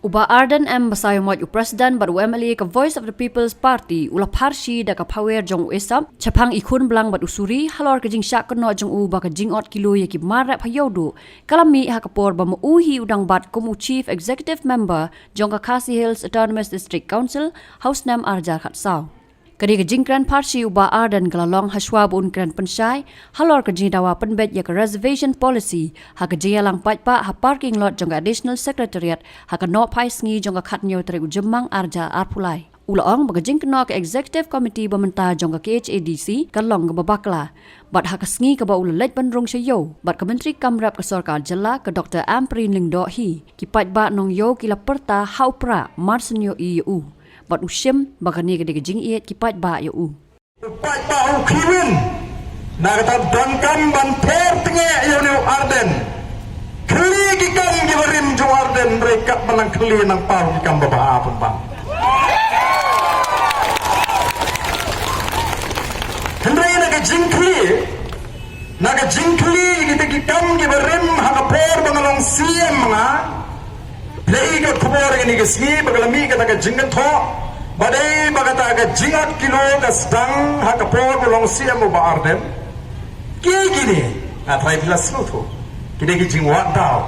Uba Arden basayo mo President baru MLA ka Voice of the People's Party ula parsi da ka power jong isap chapang ikun belang bat usuri halor ka jing syak kono jong uba ka jing ot kilo ya ki marap ïewduh kalami ha kapor ba uhi udang bat komu Chief Executive Member jong ka Khasi Hills Autonomous District Council House Nam Arjar Khatsaw. Kadi ka jingkran parsi uba Arden kalalong haswa bun kran pensai halor ka dawa penbet ya ka reservation policy ha ka lang patpa ha parking lot jong ka additional secretariat ha ka no pai sngi jong ka khatnyo tre ujemang arja arpulai. Ulaong baga jingkno ka executive committee bamenta jong ka KHADC kalong ka babakla. Bat ha ka sngi ka ba ula leit bandrong sayo bat ka menteri kamrap ka sorkar jala ka Dr. Amprin Lingdo hi ki patba nongïew kila perta haupra marsenyo ïeuhkjat. Bat usim bagani ka jing iet kipat ba ïeuhkjat. Kipat ba ukiwin nagatab dangkam ban per tenge ïeuhkjat Arden. Keli gikam gibarim jo Arden rekat menang keli nang pau gikam babaa pun bang. Hendrai naga jingkli kita gikam gibarim hagapor bangalong siem mga play ka kubor ini kesgi bagalami kata ka jingan tho badai bagata ka jingat kilo ka stang hakapor bolong siam ba Arden gini atrai plus lu kini ki jingwa dau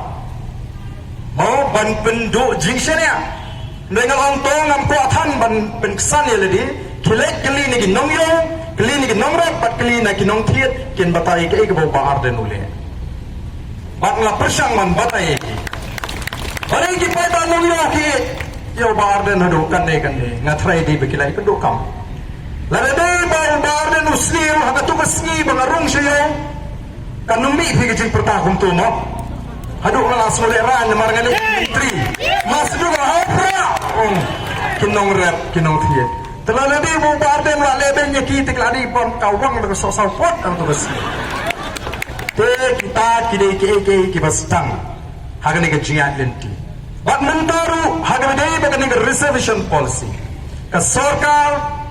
mau ban penduk jingsenya dengan ontong ampo athan ban pensan ya ledi kilek kali ni nongïew kali ni nongrat bat kali na ki nong thiet kin batai ke ba Arden ule bat la persang man batai Barang kita pada nongïew ki yo ba Arden hadu kan ngatrai di bekilai pendukam. Lada dai ba Arden sniew hagatu kasngi bangarung sayo kanumi higit pertahun tu mo. Hadu malas moleran marangani menteri. Mas juga hapra. Kinong rap kinong thiet. Telala di ba Arden la lebenya ki tikladi pon kawang ba sohsaw pot atau besi. Te kita kidai ki bastang. Hagani ka jiat lenti. Bat mentaru hagani bagani ka reservation policy. Ka sarkar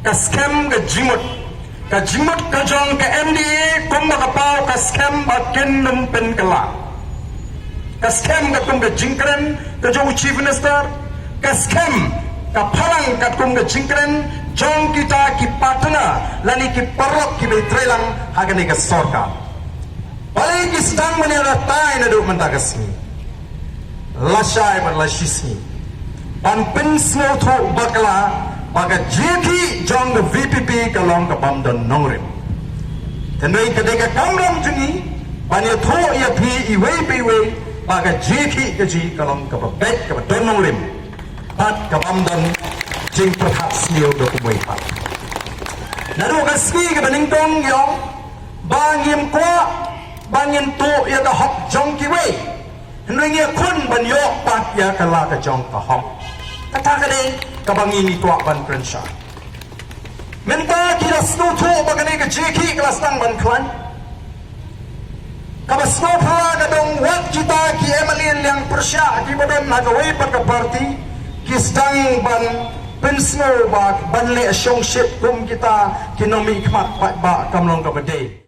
ka scam ka jimut ka jong ka MDA kumba ka pau ka scam ba kinnum pen kala. Ka scam ka kum ka jingkren ka jong chief minister ka scam ka phalang ka kum ka jingkren jong kita ki partner lani ki parok ki betrelang hagani ka sarkar. Paling ki stang manera tai na do mentakasmi. Lasai berlasisi, ban pensel tu bakla, baga jeki jong VPP kalong ke bamdan nongrim. Tenai kedeka kamram jengi, ban ya tu ya pi iwe, baga jeki keji kalong ke babet ke bamdan nongrim. Bat ke bamdan jeng perhat sniew do kumui pat. Nadu kaski ke beningtong yong, bangim kwa, bangim tu ya ke hok jong kiwe. Hendaknya kun banyok pat ya kala ka jong ka hom. Kata kade kabangini tuak ban krensha. Menta kira snow tu bagani ka jeki kelas tang ban klan. Kabas snow pala ka dong wat kita ki emalin yang persya ki badan nagaway pat ka party ki stang ban pensno ban le asyong ship kum kita kinomi kmat pat ba kamlong ka bade.